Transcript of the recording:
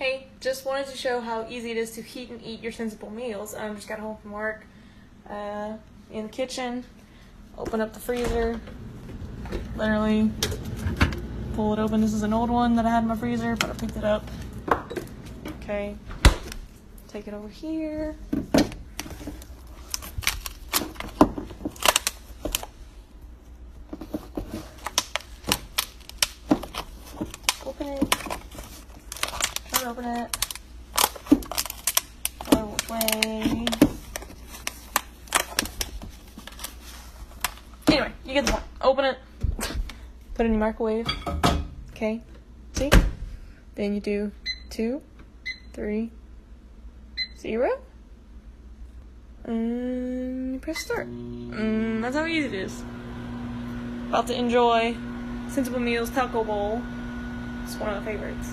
Hey, just wanted to show how easy it is to heat and eat your Sensible meals. Just got home from work, in the kitchen, open up the freezer, literally pull it open. This is an old one that I had in my freezer, but I picked it up. Okay, take it over here. Open it. Try to open it. Go which way. Anyway, you get the point. Open it. Put it in your microwave. Okay. See? Then you do 2, 3, 0. And you press start. That's how easy it is. About to enjoy Sensible Meals Taco Bowl. It's one of my favorites.